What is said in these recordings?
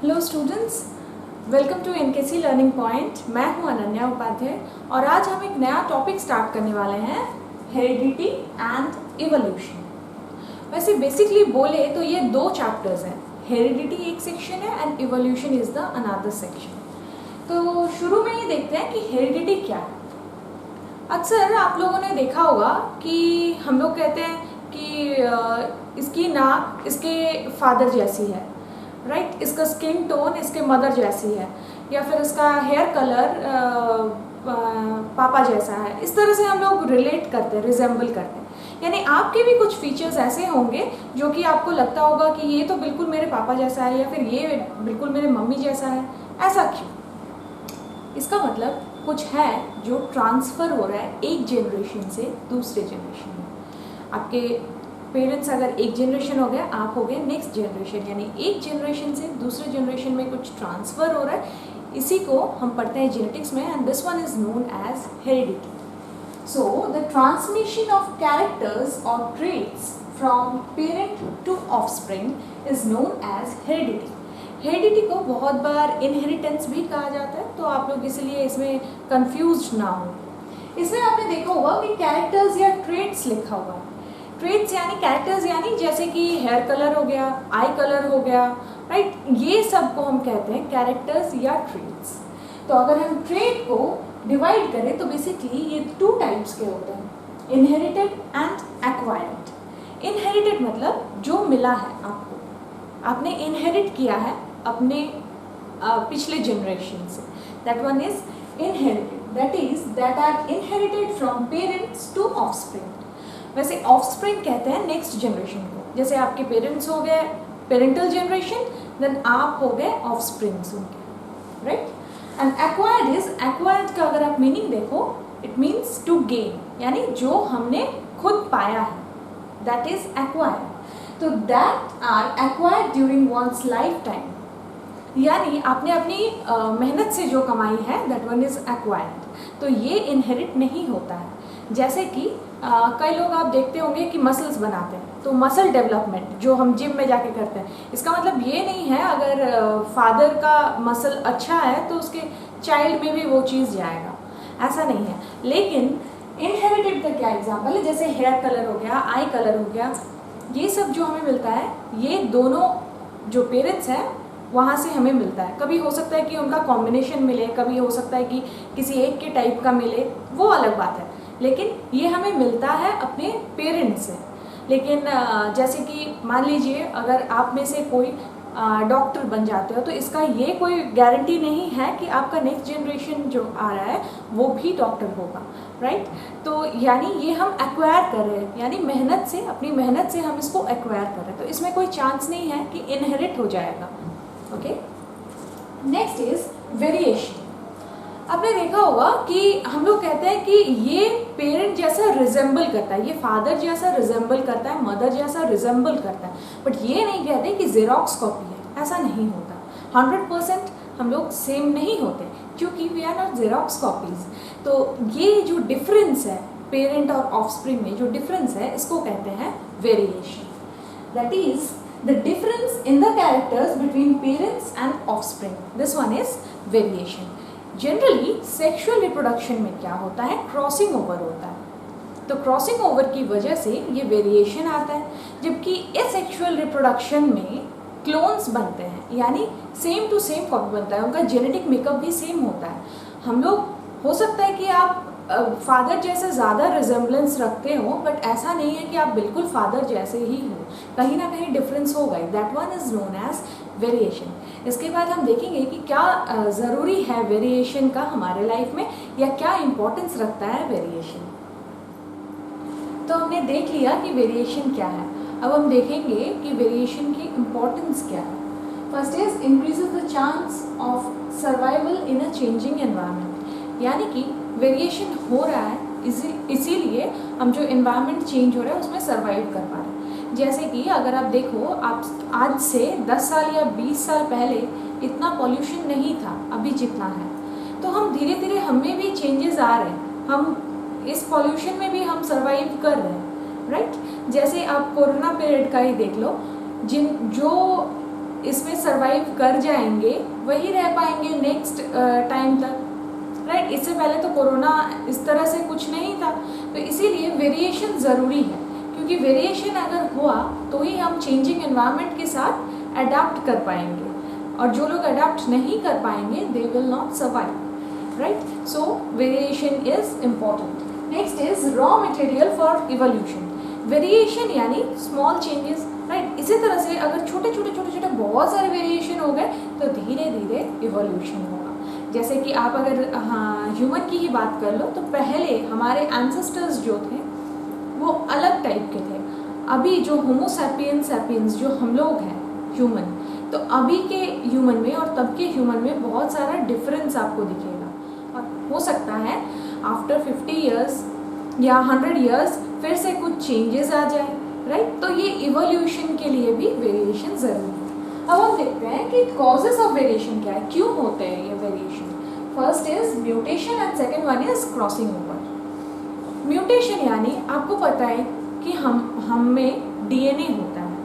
Hello students, welcome to NKC learning point. मैं हूं अनन्या उपाध्याय और आज हम एक नया टॉपिक स्टार्ट करने वाले हैं, हेरिडिटी एंड इवोल्यूशन। वैसे बेसिकली बोले तो ये दो चैप्टर्स हैं, हेरिडिटी एक सेक्शन है and evolution is the another section. तो शुरू में ये देखते हैं कि हेरिडिटी क्या है। अक्सर आप लोगों ने देखा होगा कि हम लोग कहते हैं कि इसकी नाक इसके फादर जैसी है, राइट, इसका स्किन टोन इसके मदर जैसी है, या फिर इसका हेयर कलर पापा जैसा है। इस तरह से हम लोग रिलेट करते हैं, रिजेंबल करते हैं। यानी आपके भी कुछ फीचर्स ऐसे होंगे जो कि आपको लगता होगा कि ये तो बिल्कुल मेरे पापा जैसा है, या फिर ये बिल्कुल मेरे मम्मी जैसा है। ऐसा क्यों? इसका मतलब कुछ है जो ट्रांसफ़र हो रहा है एक जनरेशन से दूसरे जनरेशन में। आपके पेरेंट्स अगर एक जनरेशन हो गया, आप हो गए नेक्स्ट जनरेशन, यानी एक जनरेशन से दूसरे जनरेशन में कुछ ट्रांसफ़र हो रहा है। इसी को हम पढ़ते हैं जेनेटिक्स में, and this one is known as heredity. So the transmission of characters और traits from parent to offspring is known as heredity. Heredity को बहुत बार इनहेरिटेंस भी कहा जाता है, तो आप लोग इसलिए इसमें कंफ्यूज्ड ना हो। इसमें आपने देखा होगा कि कैरेक्टर्स या ट्रेट्स लिखा हुआ है। ट्रेट्स यानी कैरेक्टर्स, यानी जैसे कि हेयर कलर हो गया, आई कलर हो गया, राइट, ये सब को हम कहते हैं कैरेक्टर्स या ट्रेट्स। तो अगर हम ट्रेट को डिवाइड करें तो बेसिकली ये टू टाइप्स के होते हैं, इनहेरिटेड एंड एक्वायर्ड। इनहेरिटेड मतलब जो मिला है आपको, आपने इनहेरिट किया है अपने पिछले जनरेशन से, that one is inherited, that is that are inherited from parents to offspring. वैसे ऑफस्प्रिंग कहते हैं नेक्स्ट जनरेशन को, जैसे आपके पेरेंट्स हो गए पेरेंटल जनरेशन, देन आप हो गए ऑफस्प्रिंग्स उनके, right. And acquired is, acquired का अगर आप मीनिंग देखो, इट मीन्स टू गेन, यानी जो हमने खुद पाया है, दैट इज एक्वायर्ड। तो that are acquired during one's life time, यानी आपने अपनी मेहनत से जो कमाई है, दैट वन इज एक्वायर्ड। तो ये इनहेरिट नहीं होता है। जैसे कि कई लोग आप देखते होंगे कि मसल्स बनाते हैं, तो मसल डेवलपमेंट जो हम जिम में जाके करते हैं, इसका मतलब ये नहीं है अगर फादर का मसल अच्छा है तो उसके चाइल्ड में भी वो चीज़ जाएगा, ऐसा नहीं है। लेकिन इनहेरिटेड का क्या एग्जाम्पल है, जैसे हेयर कलर हो गया, आई कलर हो गया, ये सब जो हमें मिलता है, ये दोनों जो पेरेंट्स हैं वहाँ से हमें मिलता है। कभी हो सकता है कि उनका कॉम्बिनेशन मिले, कभी हो सकता है कि किसी एक के टाइप का मिले, वो अलग बात है, लेकिन ये हमें मिलता है अपने पेरेंट्स से। लेकिन जैसे कि मान लीजिए अगर आप में से कोई डॉक्टर बन जाते हो, तो इसका ये कोई गारंटी नहीं है कि आपका नेक्स्ट जनरेशन जो आ रहा है वो भी डॉक्टर होगा, राइट। तो यानी ये हम एक्वायर कर रहे हैं, यानी मेहनत से, अपनी मेहनत से हम इसको एक्वायर कर रहे हैं, तो इसमें कोई चांस नहीं है कि इनहेरिट हो जाएगा। Okay, next is variation. आपने देखा होगा कि हम लोग कहते हैं कि ये पेरेंट जैसा रिजेंबल करता है, ये फादर जैसा रिजेंबल करता है, मदर जैसा रिजेंबल करता है, बट ये नहीं कहते कि जेरोक्स कॉपी है, ऐसा नहीं होता। 100% हम लोग सेम नहीं होते, क्योंकि we are not xerox copies. तो ये जो डिफरेंस है पेरेंट और ऑफस्प्रिंग में, जो डिफरेंस है, इसको कहते हैं variation. That is the difference in the characters between parents and offspring, this one is variation. Generally sexual reproduction में क्या होता है, क्रॉसिंग ओवर होता है, तो क्रॉसिंग ओवर की वजह से ये वेरिएशन आता है। जबकि एसेक्सुअल रिप्रोडक्शन में क्लोन्स बनते हैं, यानी सेम टू सेम कॉपी बनता है, उनका जेनेटिक मेकअप भी सेम होता है। हम लोग, हो सकता है कि आप फादर जैसे ज़्यादा रिजेंबलेंस रखते हो, बट ऐसा नहीं है कि आप बिल्कुल फादर जैसे ही हो, कहीं ना कहीं डिफरेंस होगा, that one is known as variation. इसके बाद हम देखेंगे कि क्या ज़रूरी है वेरिएशन का हमारे लाइफ में, या क्या इम्पोर्टेंस रखता है वेरिएशन। तो हमने देख लिया कि वेरिएशन क्या है, अब हम देखेंगे कि वेरिएशन की इम्पोर्टेंस क्या है। First is increases the chance of survival in a changing environment, यानी कि वेरिएशन हो रहा है इसीलिए हम जो एनवायरनमेंट चेंज हो रहा है उसमें सर्वाइव कर पा रहे हैं। जैसे कि अगर आप देखो, आप आज से 10 साल या 20 साल पहले इतना पॉल्यूशन नहीं था अभी जितना है, तो हम धीरे धीरे हमें भी चेंजेस आ रहे हैं, हम इस पॉल्यूशन में भी हम सर्वाइव कर रहे हैं, राइट। जैसे आप कोरोना पीरियड का ही देख लो, जो इसमें सरवाइव कर जाएंगे वही रह पाएंगे नेक्स्ट टाइम तक, राइट। इससे पहले तो कोरोना इस तरह से कुछ नहीं था, तो इसीलिए वेरिएशन ज़रूरी है, क्योंकि वेरिएशन अगर हुआ तो ही हम चेंजिंग एनवायरनमेंट के साथ अडाप्ट कर पाएंगे, और जो लोग अडाप्ट नहीं कर पाएंगे they will not survive, right. So variation is important. Next is raw material for evolution. Variation यानी स्मॉल चेंजेस, राइट। इसी तरह से अगर छोटे छोटे बहुत सारे वेरिएशन हो गए तो धीरे धीरे इवोल्यूशन होगा। जैसे कि आप अगर ह्यूमन की ही बात कर लो तो पहले हमारे एंसेस्टर्स जो थे वो अलग टाइप के थे। अभी जो होमो सैपियंस जो हम लोग हैं ह्यूमन, तो अभी के ह्यूमन में और तब के ह्यूमन में बहुत सारा डिफरेंस आपको दिखेगा, और हो सकता है आफ्टर 50 ईयर्स या 100 ईयर्स फिर से कुछ चेंजेस आ जाए, राइट। तो ये इवोल्यूशन के लिए भी वेरिएशन ज़रूरी है। अब हम देखते हैं कि कॉजेस ऑफ वेरिएशन क्या है, क्यों होते हैं ये variation. First is mutation and second one is crossing over. Mutation यानी आपको पता है कि हम में डीएनए होता है,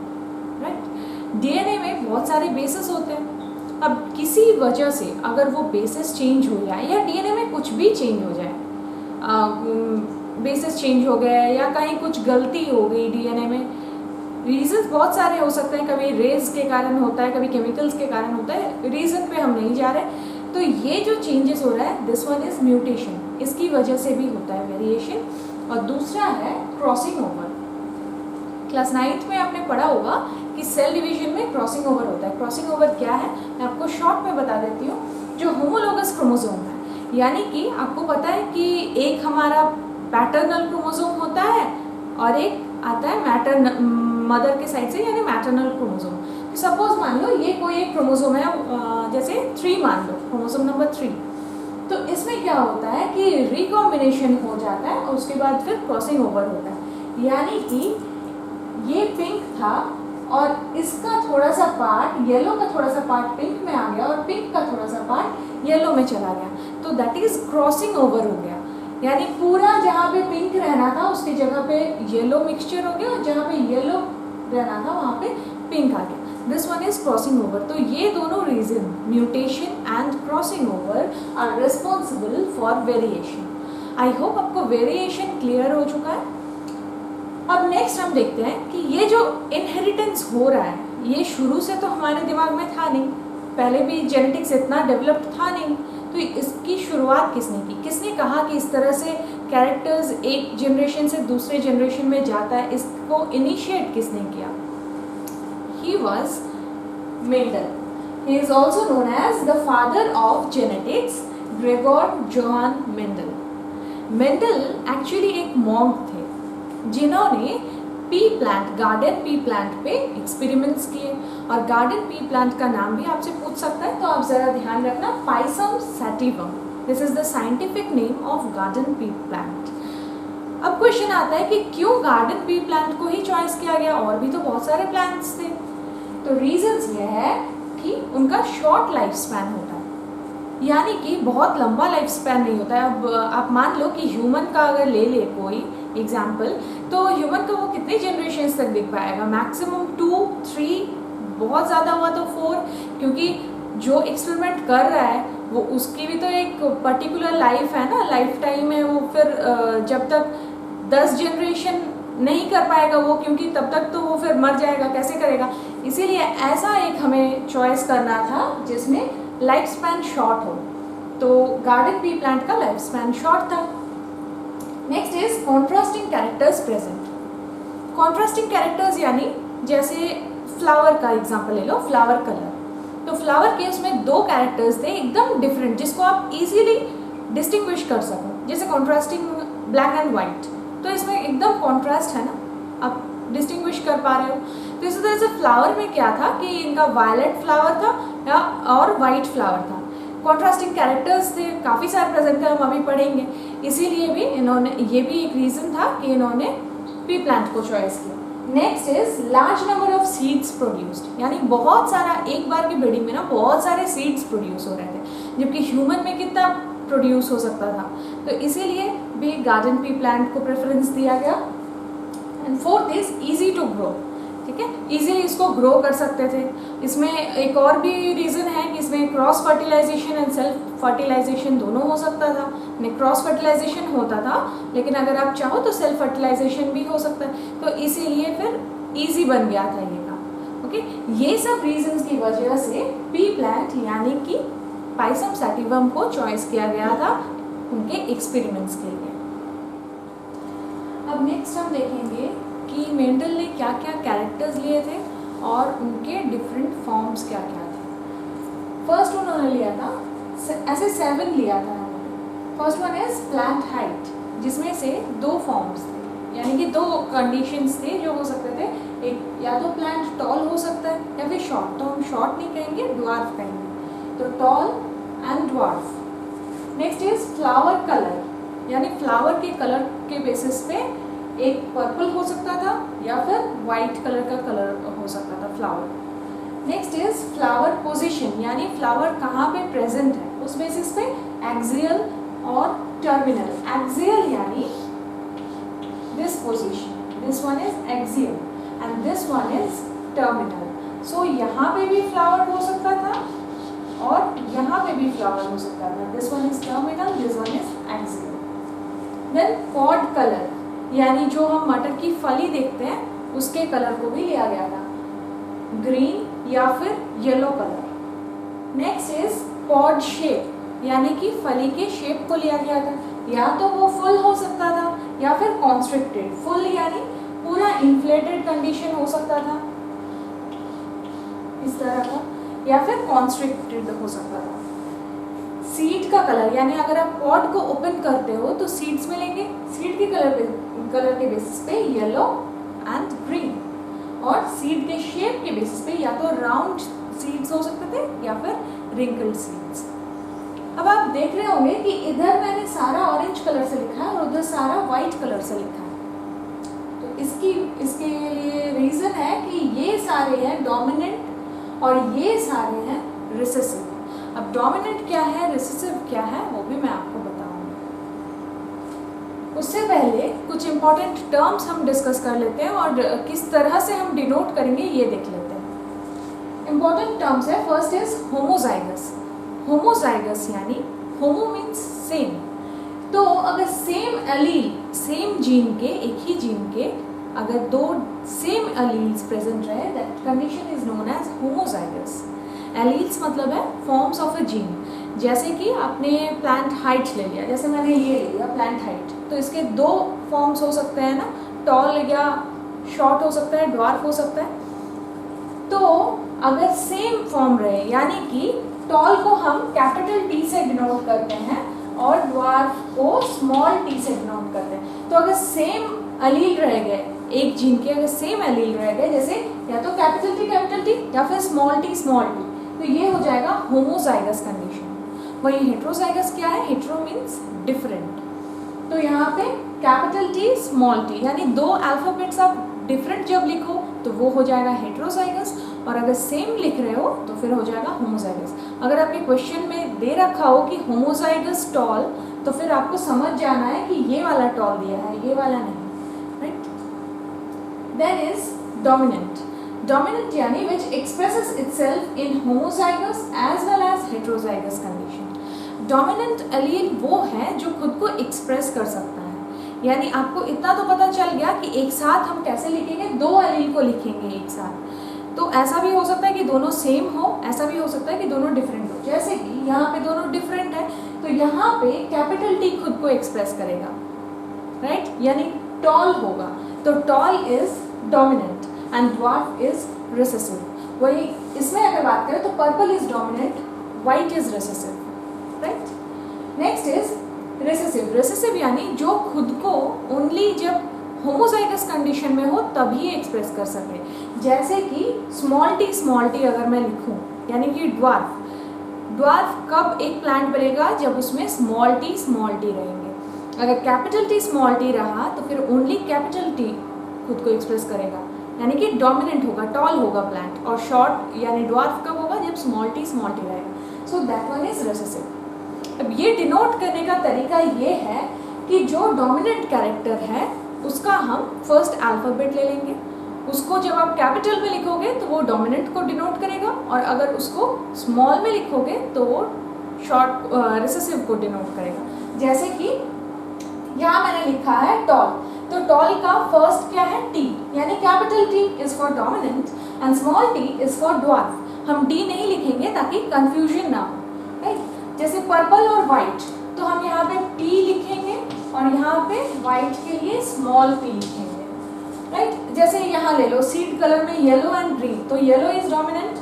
राइट। डीएनए में बहुत सारे बेसिस होते हैं। अब किसी वजह से अगर वो बेसिस चेंज हो जाए या डीएनए में कुछ भी चेंज हो जाए, बेसिस चेंज हो गया या कहीं कुछ गलती हो गई डीएनए में, रीजंस बहुत सारे हो सकते हैं। कभी रेज के कारण होता है, कभी केमिकल्स के कारण होता है, रीजन पे हम नहीं जा रहे। तो ये जो चेंजेस हो रहा है दिस वन इज म्यूटेशन, इसकी वजह से भी होता है वेरिएशन। और दूसरा है क्रॉसिंग ओवर। क्लास 9th में आपने पढ़ा होगा कि सेल डिवीजन में क्रॉसिंग ओवर होता है। क्रॉसिंग ओवर क्या है मैं आपको शॉर्ट में बता देती हूँ। जो होमोलोगस क्रोमोसोम है, यानी कि आपको पता है कि एक हमारा पैटर्नल क्रोमोसोम होता है और एक आता है मदर के साइड से यानी मैटरनल क्रोमोसोम। तो सपोज मान लो ये कोई एक क्रोमोसोम है, जैसे 3 मान लो, क्रोमोसोम नंबर 3। तो इसमें क्या होता है कि रिकॉम्बिनेशन हो जाता है और उसके बाद फिर क्रॉसिंग ओवर होता है। यानी कि ये पिंक था और इसका थोड़ा सा पार्ट, येलो का थोड़ा सा पार्ट पिंक में आ गया और पिंक का थोड़ा सा पार्ट येलो में चला गया, तो दैट इज क्रॉसिंग ओवर हो गया। यानी पूरा जहाँ पे पिंक रहना था उसकी जगह पे येलो मिक्सचर हो गया और जहाँ पे येलो रहना था वहाँ पे पिंक आ गया। This one is crossing over. तो ये दोनों reason, mutation and crossing over, are responsible for variation. I hope आपको वेरिएशन क्लियर हो चुका है। अब नेक्स्ट हम देखते हैं कि ये जो इनहेरिटेंस हो रहा है ये शुरू से तो हमारे दिमाग में था नहीं, पहले भी जेनेटिक्स इतना डेवलप्ड था नहीं। तो इसकी शुरुआत किसने की, किसने कहा कि इस तरह से कैरेक्टर्स एक जनरेशन से दूसरे जनरेशन में जाता है, इसको इनिशिएट किसने किया? He was Mendel. He is also known as the father of genetics, Gregor Johann Mendel. Mendel actually एक मॉन्क थे जिन्होंने pea plant, garden pea plant पे एक्सपेरिमेंट्स किए। और गार्डन पी प्लांट का नाम भी आपसे पूछ सकता है, तो आप ज़रा ध्यान रखना, Pisum sativum. This is the scientific name of garden pea plant. अब क्वेश्चन आता है कि क्यों गार्डन पी प्लांट को ही चॉइस किया गया, और भी तो बहुत सारे प्लांट्स थे। तो रीजंस ये है कि उनका शॉर्ट लाइफ स्पैन होता है, यानी कि बहुत लंबा लाइफ स्पैन नहीं होता है। अब आप मान लो कि ह्यूमन का अगर ले ले कोई एग्जाम्पल, तो ह्यूमन को वो कितने जनरेशन तक दिख पाएगा? मैक्सिमम 2, 3, बहुत ज़्यादा हुआ तो 4, क्योंकि जो एक्सपेरिमेंट कर रहा है वो उसकी भी तो एक पर्टिकुलर लाइफ है ना, लाइफ टाइम है। वो फिर जब तक 10 जनरेशन नहीं कर पाएगा वो, क्योंकि तब तक तो वो फिर मर जाएगा, कैसे करेगा? इसीलिए ऐसा एक हमें चॉइस करना था जिसमें लाइफ स्पैन शॉर्ट हो, तो गार्डन पी प्लांट का लाइफ स्पैन शॉर्ट था। Next is contrasting characters present. Contrasting characters यानी जैसे फ्लावर का एग्जांपल ले लो, फ्लावर कलर। तो फ्लावर के उसमें 2 कैरेक्टर्स थे एकदम डिफरेंट, जिसको आप इजीली डिस्टिंग्विश कर सको, जैसे कॉन्ट्रास्टिंग ब्लैक एंड वाइट। तो इसमें एकदम कॉन्ट्रास्ट है ना, आप डिस्टिंग्विश कर पा रहे हो। तो इसी तरह से फ्लावर में क्या था कि इनका वायलेट फ्लावर था और वाइट फ्लावर था। कॉन्ट्रास्टिंग कैरेक्टर्स थे, काफ़ी सारे प्रेजेंट थे, हम अभी पढ़ेंगे। इसीलिए भी इन्होंने, ये भी एक रीज़न था कि इन्होंने पी प्लांट को चॉइस किया। Next is large number of seeds produced, यानी बहुत सारा, एक बार की ब्रीडिंग में ना बहुत सारे सीड्स प्रोड्यूस हो रहे थे, जबकि ह्यूमन में कितना प्रोड्यूस हो सकता था। तो इसीलिए भी गार्डन पी प्लांट को प्रेफरेंस दिया गया। And fourth is easy to grow. ठीक है, इजीली इसको ग्रो कर सकते थे। इसमें एक और भी रीज़न है कि इसमें cross fertilisation and self fertilisation दोनों हो सकता था। क्रॉस फर्टिलाइजेशन होता था, लेकिन अगर आप चाहो तो सेल्फ फर्टिलाइजेशन भी हो सकता है, तो इसीलिए फिर ईजी बन गया था ये काम। ओके, ये सब रीजंस की वजह से पी प्लांट यानी कि पाइसम सैटिवम को चॉइस किया गया था उनके एक्सपेरिमेंट्स के लिए। अब नेक्स्ट हम देखेंगे कि मेंडल ने क्या क्या कैरेक्टर्स लिए थे और उनके डिफरेंट फॉर्म्स क्या क्या थे। फर्स्ट उन्होंने लिया था, ऐसे 7 लिया था। First one is plant height, जिसमें से 2 फॉर्म्स थे, यानी कि 2 कंडीशंस थे जो हो सकते थे। एक या तो प्लांट टॉल हो सकता है या फिर शॉर्ट, तो हम शॉर्ट नहीं कहेंगे, ड्वार्फ कहेंगे, तो toll and dwarf. Next is flower colour, यानी फ्लावर के कलर के बेसिस पे एक पर्पल हो सकता था या फिर वाइट कलर का कलर हो सकता था flower. Next is flower position, यानी फ्लावर कहाँ पे प्रेजेंट है, उस बेसिस पे एक्सियल और टर्मिनल। एक्सियल यानी this position, this one is axial and this one is terminal. So यहाँ पे भी फ्लावर हो सकता था और यहाँ पे भी फ्लावर हो सकता था। This one is terminal, this one is axial. Then pod colour, यानी जो हम मटर की फली देखते हैं उसके कलर को भी लिया गया था, ग्रीन या फिर yellow colour. Next is pod shape, यानी कि फली के शेप को लिया गया था, या तो वो फुल हो सकता था या फिर कॉन्स्ट्रिक्टेड। फुल यानी पूरा इन्फ्लेटेड कंडीशन हो सकता था इस तरह का, या फिर कॉन्स्ट्रिक्टेड हो सकता था। सीड का कलर, यानी अगर आप पॉड को ओपन करते हो तो सीड्स मिलेंगे, सीड के कलर के बेसिस पे येलो एंड ग्रीन, और सीड के शेप के बेसिस पे या तो राउंड सीड्स हो सकते थे या फिर रिंकल्ड सीड्स। अब आप देख रहे होंगे कि इधर मैंने सारा ऑरेंज कलर से लिखा है और उधर सारा वाइट कलर से लिखा है, तो इसके लिए रीजन है कि ये सारे हैं डोमिनेंट और ये सारे हैं रिसेसिव। अब डोमिनेंट क्या है, रिसेसिव क्या है, वो भी मैं आपको बताऊंगी। उससे पहले कुछ इंपॉर्टेंट टर्म्स हम डिस्कस कर लेते हैं और किस तरह से हम डिनोट करेंगे ये देख लेते हैं। इंपॉर्टेंट टर्म्स है, फर्स्ट इज होमोजाइगस। होमोजाइगस यानी होमो मीन्स सेम, तो अगर सेम एलील, सेम जीन के, एक ही जीन के अगर 2 सेम एलील्स प्रेजेंट रहे, that condition is known as homozygous. Alleles मतलब है फॉर्म्स ऑफ अ जीन। जैसे कि आपने प्लांट हाइट ले लिया, जैसे मैंने ये ले लिया प्लांट हाइट, तो इसके 2 फॉर्म्स हो सकते हैं ना, टॉल या शॉर्ट हो सकता है, ड्वार्फ हो सकता है। तो अगर सेम फॉर्म रहे, यानी कि टॉल को हम कैपिटल टी से डिनोट करते हैं और ड्वार्फ को स्मॉल टी से डिनोट करते हैं। तो अगर सेम एलील रह गए, एक जीन के अगर सेम एलील रह गए, जैसे या तो कैपिटल टी या फिर स्मॉल टी, तो ये हो जाएगा होमोजाइगस कंडीशन। वही हेट्रोजाइगस क्या है, हेट्रो मीन्स डिफरेंट, तो यहाँ पे कैपिटल टी स्मॉल टी, यानी 2 अल्फाबेट्स आप डिफरेंट जब लिखो तो वो हो जाएगा हेट्रोजाइगस, और अगर सेम लिख रहे हो तो फिर हो जाएगा होमोजाइगस। अगर आपके क्वेश्चन में दे रखा हो कि होमोजाइगस टॉल, तो फिर आपको समझ जाना है कि ये वाला टॉल दिया है, ये वाला नहीं, right. Then is dominant. Dominant यानी which expresses itself in homozygous as well as heterozygous condition। Dominant allele वो है जो खुद को एक्सप्रेस कर सकता है, यानी आपको इतना तो पता चल गया कि एक साथ हम कैसे लिखेंगे, 2 एलील को लिखेंगे एक साथ। तो ऐसा भी हो सकता है कि दोनों सेम हो, ऐसा भी हो सकता है कि दोनों डिफरेंट हो। जैसे कि यहाँ पे दोनों डिफरेंट है, तो यहाँ पे कैपिटल टी खुद को एक्सप्रेस करेगा, राइट, यानी टॉल होगा, तो tall is dominant and dwarf is recessive. वही इसमें अगर बात करें तो purple is dominant, white is recessive, right. Next is recessive. Recessive यानी जो खुद को ओनली जब होमोजाइगस कंडीशन में हो तभी एक्सप्रेस कर सके। जैसे कि स्मॉल टी अगर मैं लिखूं, यानी कि ड्वार्फ कब एक प्लांट बनेगा, जब उसमें स्मॉल टी रहेंगे। अगर कैपिटल टी रहा तो फिर ओनली कैपिटल टी खुद को एक्सप्रेस करेगा, यानी कि डोमिनेंट होगा, टॉल होगा प्लांट, और शॉर्ट यानी ड्वार्फ कब होगा, जब स्मॉल टी रहेगा। So that one is recessive. अब ये डिनोट करने का तरीका ये है कि जो डोमिनेंट कैरेक्टर है उसका हम फर्स्ट अल्फ़ाबेट ले लेंगे, उसको जब आप कैपिटल में लिखोगे तो वो डोमिनेंट को डिनोट करेगा, और अगर उसको स्मॉल में लिखोगे तो वो शॉर्ट रिसेसिव को डिनोट करेगा। जैसे कि यहाँ मैंने लिखा है टॉल, तो टॉल का फर्स्ट क्या है, टी, यानी capital T is for dominant and small T is for dwarf. हम डी नहीं लिखेंगे ताकि कंफ्यूजन ना हो, राइट। जैसे पर्पल और वाइट, तो हम यहाँ पे टी लिखेंगे और यहाँ पे वाइट के लिए स्मॉल पी लिखेंगे, राइट। जैसे यहाँ ले लो सीड कलर में येलो एंड ग्रीन, तो येलो इज डोमिनेंट,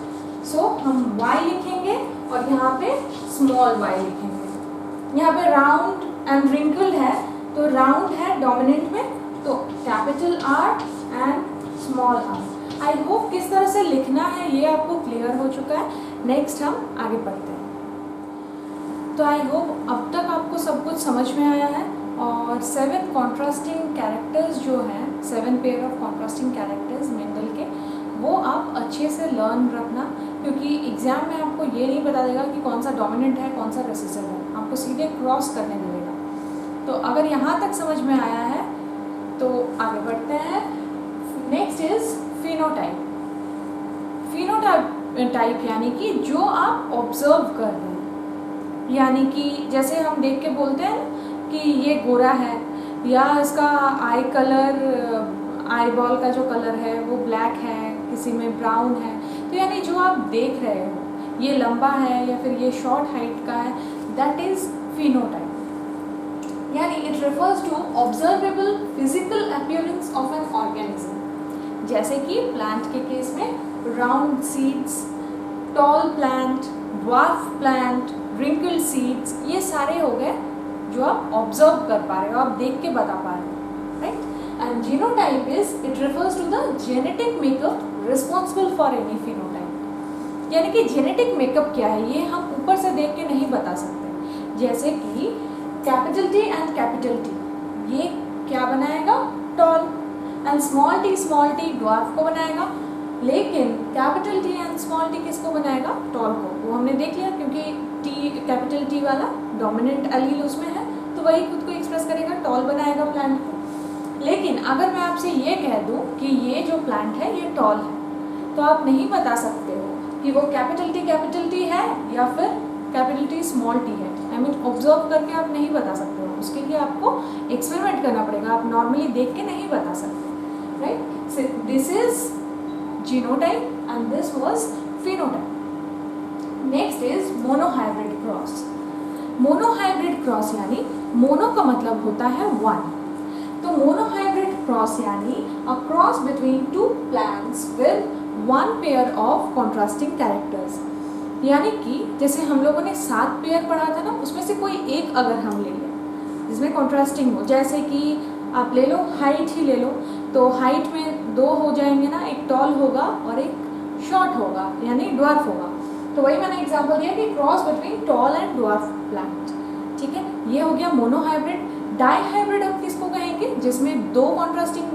सो हम वाई लिखेंगे और यहाँ पे स्मॉल वाई लिखेंगे। यहाँ पे राउंड एंड रिंकल्ड है, तो राउंड है डोमिनेंट में, तो capital R and small R. I hope किस तरह से लिखना है ये आपको क्लियर हो चुका है। नेक्स्ट हम आगे बढ़ते हैं। तो आई होप अब तक आपको सब कुछ समझ में आया है, और 7 कॉन्ट्रास्टिंग कैरेक्टर्स जो हैं, 7 pair of contrasting characters Mendel के, वो आप अच्छे से लर्न रखना, क्योंकि एग्जाम में आपको ये नहीं बता देगा कि कौन सा डोमिनेंट है कौन सा रिसेसिव है, आपको सीधे क्रॉस करने देगा। तो अगर यहाँ तक समझ में आया है तो आगे बढ़ते हैं। Next is phenotype. फिनोटाइप यानी कि जो आप ऑब्जर्व कर रहे हैं, यानी कि जैसे हम देख के बोलते हैं कि ये गोरा है, या इसका आई कलर, आई बॉल का जो कलर है वो ब्लैक है, किसी में ब्राउन है, तो यानी जो आप देख रहे हो ये लंबा है या फिर ये शॉर्ट हाइट का है, दैट इज फिनोटाइप। यानी it refers to observable physical appearance of an organism. जैसे कि प्लांट के केस में round seeds, tall plant, dwarf plant, wrinkled seeds, ये सारे हो गए जो आप ऑब्जर्व कर पा रहे हो, आप देख के बता पा रहे हो, right. And genotype is it refers to the genetic makeup responsible for any phenotype. यानी कि जेनेटिक मेकअप क्या है ये हम ऊपर से देख के नहीं बता सकते। जैसे कि capital T and capital T, ये क्या बनाएगा, tall, and small T dwarf को बनाएगा, लेकिन capital T and small T किसको बनाएगा, टॉल को। वो हमने देख लिया क्योंकि टी, कैपिटल टी वाला डोमिनेंट एलील उसमें है, तो वही खुद को एक्सप्रेस करेगा, टॉल बनाएगा प्लांट को। लेकिन अगर मैं आपसे ये कह दूं कि ये जो प्लांट है ये टॉल है, तो आप नहीं बता सकते हो कि वो कैपिटल टी है या फिर कैपिटल टी स्मॉल टी है। आई मीन ऑब्जर्व करके आप नहीं बता सकते हो, उसके लिए आपको एक्सपेरिमेंट करना पड़ेगा, आप नॉर्मली देख के नहीं बता सकते, right. This is genotype and this was phenotype. Next is monohybrid cross. Monohybrid cross यानी मोनो का मतलब होता है वन, तो मोनोहाइब्रिड क्रॉस यानी a cross between two plants with one pair of contrasting characters. यानी कि जैसे हम लोगों ने 7 पेयर पढ़ा था ना, उसमें से कोई एक अगर हम ले लें जिसमें कॉन्ट्रास्टिंग हो, जैसे कि आप ले लो हाइट ही ले लो, तो हाइट में 2 हो जाएंगे ना, एक टॉल होगा और एक शॉर्ट होगा यानी ड्वार्फ होगा। तो वही मैंने एग्जांपल दिया कि cross between toll and dwarf plant, ठीक है, ये हो गया मोनोहाइब्रिड। डाईहाइब्रिड हम किसको कहेंगे, जिसमें 2 कॉन्ट्रास्टिंग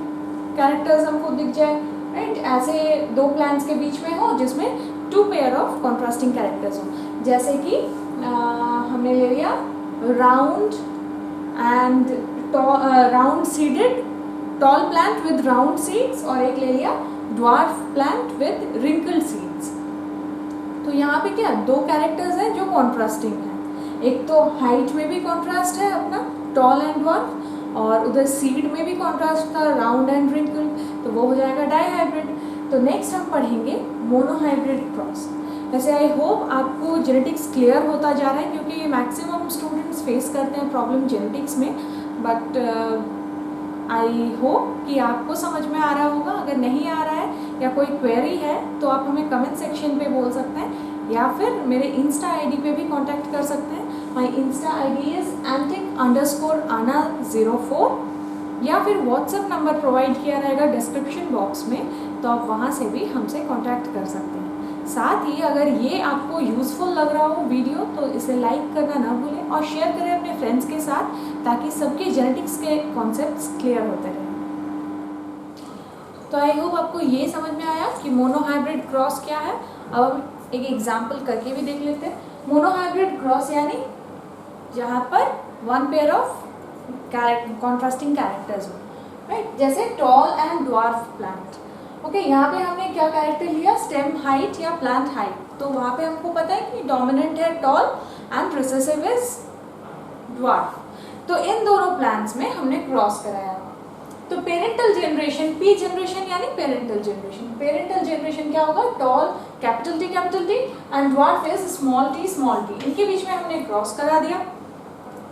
कैरेक्टर्स हमको दिख जाए, राइट, ऐसे 2 प्लांट्स के बीच में हो जिसमें 2 पेयर ऑफ कॉन्ट्रास्टिंग कैरेक्टर्स हो। जैसे कि हमने ले लिया round and round seeded tall plant with round seeds, और एक ले लिया dwarf plant with wrinkled seeds. तो यहाँ पे क्या 2 कैरेक्टर्स हैं जो कॉन्ट्रास्टिंग हैं, एक तो हाइट में भी कॉन्ट्रास्ट है अपना टॉल एंड ड्वार्फ, और उधर सीड में भी कॉन्ट्रास्ट था राउंड एंड रिंकल्ड, तो वो हो जाएगा डाईहाइब्रिड। तो नेक्स्ट हम पढ़ेंगे मोनोहाइब्रिड क्रॉस। वैसे आई होप आपको जेनेटिक्स क्लियर होता जा रहा है, क्योंकि मैक्सिमम स्टूडेंट्स फेस करते हैं प्रॉब्लम जेनेटिक्स में, बट आई होप कि आपको समझ में आ रहा होगा। अगर नहीं आ रहा है या कोई क्वेरी है तो आप हमें कमेंट सेक्शन पे बोल सकते हैं, या फिर मेरे इंस्टा आईडी पे भी कांटेक्ट कर सकते हैं। My Insta ID is antic_ana04, या फिर व्हाट्सएप नंबर प्रोवाइड किया रहेगा डिस्क्रिप्शन बॉक्स में, तो आप वहाँ से भी हमसे कांटेक्ट कर सकते हैं। साथ ही अगर ये आपको यूज़फुल लग रहा हो वीडियो तो इसे लाइक करना ना भूलें और शेयर करें अपने फ्रेंड्स के साथ, ताकि सबके जेनेटिक्स के कॉन्सेप्ट्स क्लियर होते रहें। तो आई होप आपको ये समझ में आया कि मोनोहाइब्रिड क्रॉस क्या है। अब हम एक एग्जाम्पल करके भी देख लेते हैं। मोनोहाइब्रिड क्रॉस यानी जहाँ पर 1 पेयर ऑफ कॉन्ट्रास्टिंग कैरेक्टर्स हो, राइट, जैसे toll and dwarf plant. Okay, यहाँ पे हमने क्या कैरेक्टर लिया, स्टेम हाइट या प्लांट हाइट, तो वहाँ पे हमको पता है कि डोमिनेंट है tall and recessive is dwarf. तो इन दोनों प्लांट्स में हमने क्रॉस कराया। तो पेरेंटल जनरेशन, पी जनरेशन यानी पेरेंटल जनरेशन, पेरेंटल जनरेशन क्या होगा, toll capital T and dwarf is small T, इनके बीच में हमने क्रॉस करा दिया,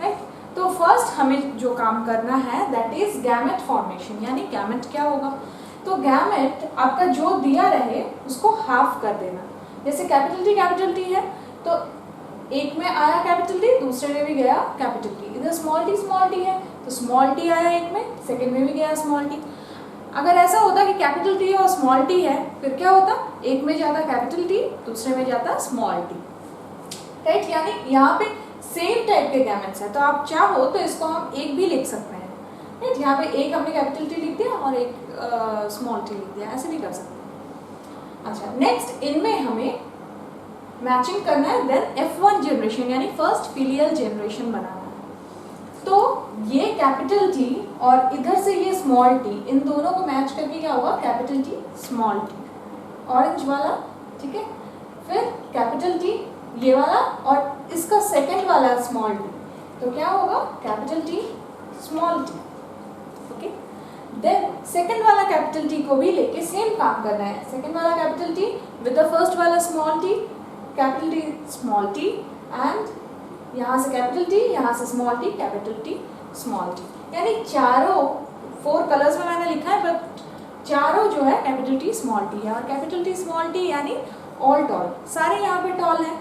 राइट। तो फर्स्ट हमें जो काम करना है दैट इज गैमेट फॉर्मेशन, यानी गैमेट क्या होगा, तो गैमेट आपका जो दिया रहे उसको हाफ कर देना। जैसे कैपिटल टी है तो एक में आया कैपिटल टी, दूसरे में भी गया कैपिटल टी, इधर स्मॉल टी है तो स्मॉल टी आया एक में, सेकंड में भी गया स्मॉल टी। अगर ऐसा होता कि कैपिटल टी और स्मॉल टी है फिर क्या होता, एक में जाता कैपिटल टी, दूसरे में जाता स्मॉल टी, राइट। यानी यहाँ पे सेम टाइप के गैमेट्स है, तो आप चाहो तो इसको हम एक भी लिख सकते हैं, राइट। यहाँ पे एक हमने कैपिटल टी लिख दिया और एक स्मॉल टी लिख दिया, ऐसे भी कर सकते हैं। अच्छा, नेक्स्ट इनमें हमें मैचिंग करना है, देन F1 जनरेशन यानी फर्स्ट फिलियल जनरेशन बनाना है। तो ये कैपिटल टी और इधर से ये स्मॉल टी, इन दोनों को मैच करके क्या होगा, capital T small T, orange वाला, ठीक है। फिर कैपिटल टी ये वाला और इसका सेकंड वाला स्मॉल टी, तो क्या होगा, capital T small T, okay. Then second वाला कैपिटल टी को भी लेके सेम काम करना है, सेकंड वाला capital T with the first वाला small T, capital T small T, and यहाँ से कैपिटल टी, यहाँ से small T, capital T small T, यानी चारों 4 कलर्स में मैंने लिखा है बट चारों जो है कैपिटल टी स्मॉल टी है। और कैपिटल टी स्मॉल टी यानी ऑल टॉल, सारे यहाँ पे टॉल हैं।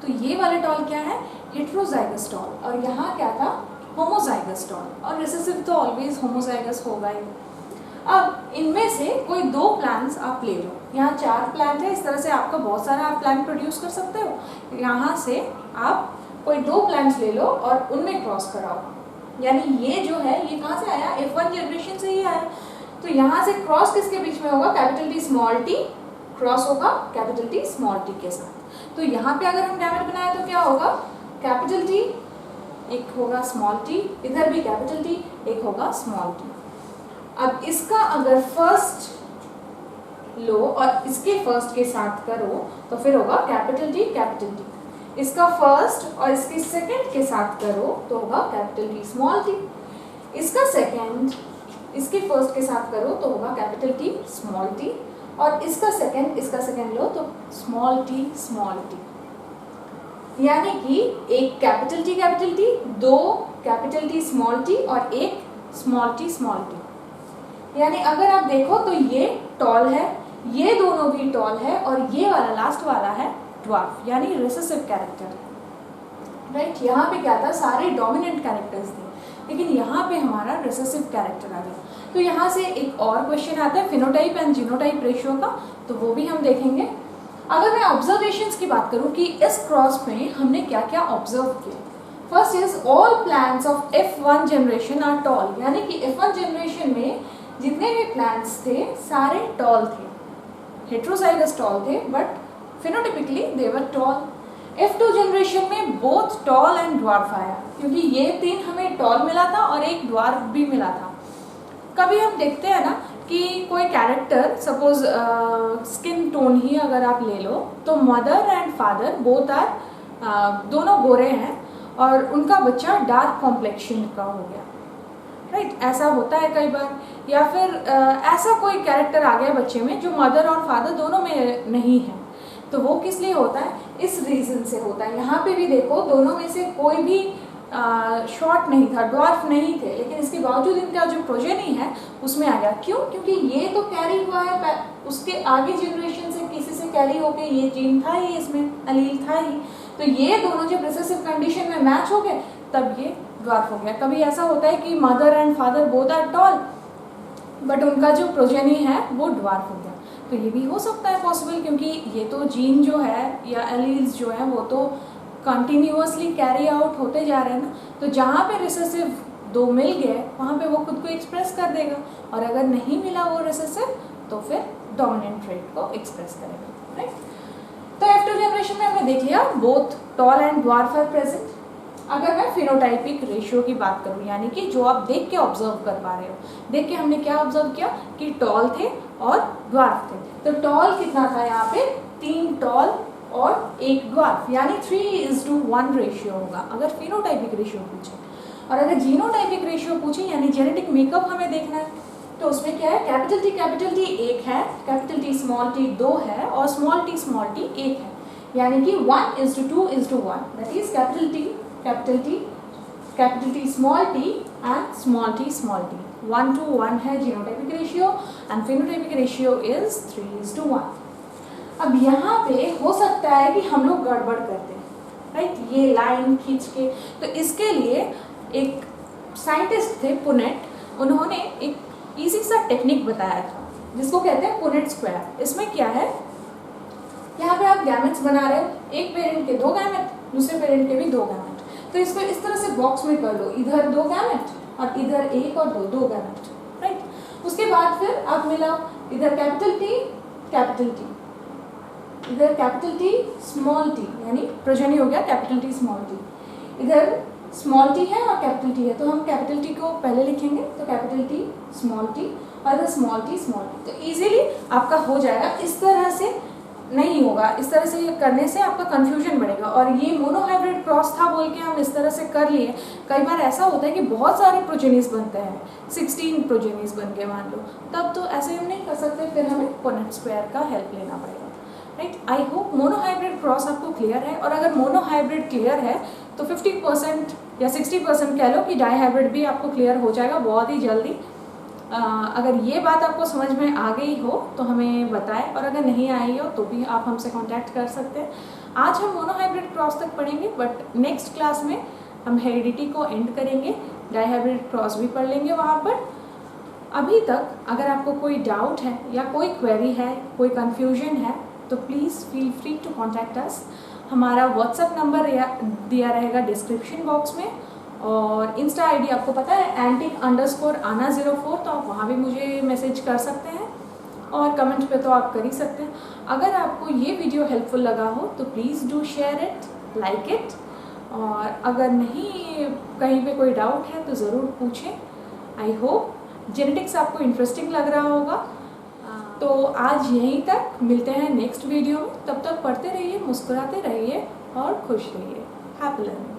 तो ये वाले टॉल क्या है, हेट्रोजाइगस टॉल, और यहाँ क्या था, होमोजाइगस टॉल, और रिसेसिव तो ऑलवेज होमोजाइगस होगा ही। अब इनमें से कोई 2 प्लांट्स आप ले लो, यहाँ 4 प्लांट है, इस तरह से आपका बहुत सारा आप प्लांट प्रोड्यूस कर सकते हो। यहाँ से आप कोई 2 प्लांट्स ले लो और उनमें क्रॉस कराओ, यानी ये जो है ये कहाँ से आया, F1 जनरेशन से ही आया। तो यहाँ से क्रॉस किसके बीच में होगा, capital T small T cross होगा कैपिटल टी स्मॉल टी के साथ। तो यहाँ पे अगर हम गैमेट बनाए तो क्या होगा, कैपिटल टी एक होगा स्मॉल टी, इधर भी कैपिटल टी एक होगा स्मॉल टी। अब इसका अगर फर्स्ट लो और इसके फर्स्ट के साथ करो तो फिर होगा कैपिटल टी, इसका फर्स्ट और इसके सेकंड के साथ करो तो होगा कैपिटल टी स्मॉल टी, इसका सेकंड इसके फर्स्ट के साथ करो तो होगा कैपिटल टी स्मॉल टी, और इसका सेकंड लो तो स्मॉल टी, यानी कि एक capital T, 2 capital T small T और एक स्मॉल टी, यानी अगर आप देखो तो ये टॉल है, ये दोनों भी टॉल है, और ये वाला लास्ट वाला है ड्वार्फ यानी रिसेसिव कैरेक्टर है, राइट। यहाँ पे क्या था, सारे डोमिनेंट कैरेक्टर्स थे, लेकिन यहाँ पे हमारा रिसेसिव कैरेक्टर आ गया। तो यहाँ से एक और क्वेश्चन आता है फिनोटाइप एंड जीनोटाइप रेशियो का, तो वो भी हम देखेंगे। अगर मैं ऑब्जर्वेशंस की बात करूँ कि इस क्रॉस में हमने क्या क्या ऑब्जर्व किया, first is all plants of F1 generation are tall, यानी कि F1 जनरेशन में जितने भी प्लांट्स थे सारे टॉल थे, हेट्रोजाइगस टॉल थे, but phenotypically they were toll. F2 generation में बोथ टॉल एंड ड्वार्फ आया, क्योंकि ये 3 हमें टॉल मिला था और एक ड्वार्फ भी मिला था। कभी हम देखते हैं ना कि कोई कैरेक्टर, सपोज स्किन टोन ही अगर आप ले लो तो mother and father both are, दोनों गोरे हैं और उनका बच्चा डार्क कॉम्प्लेक्शन का हो गया, राइट। ऐसा होता है कई बार, या फिर ऐसा कोई कैरेक्टर आ गया बच्चे में जो मदर और फादर दोनों में नहीं है, तो वो किस लिए होता है, इस रीज़न से होता है। यहाँ पे भी देखो दोनों में से कोई भी शॉर्ट नहीं था, ड्वार्फ नहीं थे, लेकिन इसके बावजूद इनका जो प्रोजेनी है उसमें आ गया। क्यों, क्योंकि ये तो कैरी हुआ है उसके आगे जनरेशन से, किसी से कैरी होके ये जीन था ही, इसमें अलील था ही, तो ये दोनों जब रिसेसिव कंडीशन में मैच हो गए तब ये ड्वार्फ हो गया। कभी ऐसा होता है कि mother and father both are tall but उनका जो प्रोजेनी है वो ड्वार्फ हो गया, तो ये भी हो सकता है पॉसिबल, क्योंकि ये तो जीन जो है या एलील्स जो है वो तो कंटिन्यूअसली कैरी आउट होते जा रहे हैं ना। तो जहाँ पे रिसेसिव 2 मिल गए वहाँ पे वो खुद को एक्सप्रेस कर देगा, और अगर नहीं मिला वो रिसेसिव तो फिर डोमिनेंट ट्रेट को एक्सप्रेस करेगा, राइट। तो F2 जनरेशन में हमने देख लिया both tall and dwarf are present. अगर मैं फिनोटाइपिक रेशियो की बात करूँ, यानी कि जो आप देख के ऑब्जर्व कर पा रहे हो, देख के हमने क्या ऑब्जर्व किया कि टॉल थे और ड्वार्फ थे। तो टॉल कितना था यहाँ पे, 3 टॉल और 1 ड्वार्फ, यानी 3:1 रेशियो होगा अगर फिनोटाइपिक रेशियो पूछे। और अगर जीनोटाइपिक रेशियो पूछे यानी जेनेटिक मेकअप हमें देखना है, तो उसमें क्या है, कैपिटल टी 1 है, कैपिटल टी 2 है और स्मॉल टी 1 है, यानी कि 1:2:1, that is capital T small T and small T 1:1 है genotypic ratio and phenotypic ratio is 3:1। अब यहाँ पे हो सकता है कि हम लोग गड़बड़ करते हैं, राइट, ये लाइन खींच के। तो इसके लिए एक साइंटिस्ट थे पुनेट, उन्होंने एक इजी सा टेक्निक बताया था जिसको कहते हैं पुनेट स्क्वायर। इसमें क्या है, यहाँ पे आप गैमेट्स बना रहे हो, एक पेरेंट के 2 गैमेट, दूसरे पेरेंट के भी 2 गैमेट, तो इसको इस तरह से बॉक्स में कर लो, इधर 2 गैमेट और इधर 1 और 2 गैमेट, राइट। उसके बाद फिर आप मिलाओ, इधर कैपिटल टी, इधर कैपिटल टी स्मॉल टी, यानी प्रोजेनी हो गया कैपिटल टी स्मॉल टी, इधर स्मॉल टी है और कैपिटल टी है, तो हम कैपिटल टी को पहले लिखेंगे, तो कैपिटल टी स्मॉल टी और इधर स्मॉल टी, तो इजीली आपका हो जाएगा। इस तरह से नहीं होगा, इस तरह से करने से आपका कंफ्यूजन बढ़ेगा। और ये मोनोहाइब्रिड क्रॉस था बोल के हम इस तरह से कर लिए, कई बार ऐसा होता है कि बहुत सारे प्रोजेनीज बनते हैं, 16 प्रोजेनीज बन के मान लो, तब तो ऐसे हम नहीं कर सकते, फिर हमें पुनेट स्क्वायर का हेल्प लेना पड़ेगा, right. I hope monohybrid cross आपको क्लियर है, और अगर मोनोहाइब्रिड क्लियर है तो 50% या 60% कह लो कि डाईहाइब्रिड भी आपको क्लियर हो जाएगा बहुत ही जल्दी। अगर ये बात आपको समझ में आ गई हो तो हमें बताएं, और अगर नहीं आई हो तो भी आप हमसे कांटेक्ट कर सकते हैं। आज हम मोनोहाइब्रिड क्रॉस तक पढ़ेंगे, बट नेक्स्ट क्लास में हम हेरिडिटी को एंड करेंगे, डाईहाइब्रिड क्रॉस भी पढ़ लेंगे वहाँ पर। अभी तक अगर आपको कोई डाउट है या कोई क्वेरी है, कोई कन्फ्यूजन है, तो please feel free to contact us. हमारा व्हाट्सएप नंबर दिया रहेगा डिस्क्रिप्शन बॉक्स में, और इंस्टा आईडी आपको पता है @_ana04, तो आप वहाँ भी मुझे मैसेज कर सकते हैं, और कमेंट पे तो आप कर ही सकते हैं। अगर आपको ये वीडियो हेल्पफुल लगा हो तो please do share it, like it, और अगर नहीं कहीं पे कोई डाउट है तो ज़रूर पूछें। आई होप जेनेटिक्स आपको इंटरेस्टिंग लग रहा होगा। तो आज यहीं तक, मिलते हैं नेक्स्ट वीडियो में। तब तक पढ़ते रहिए, मुस्कुराते रहिए और खुश रहिए। Happy learning.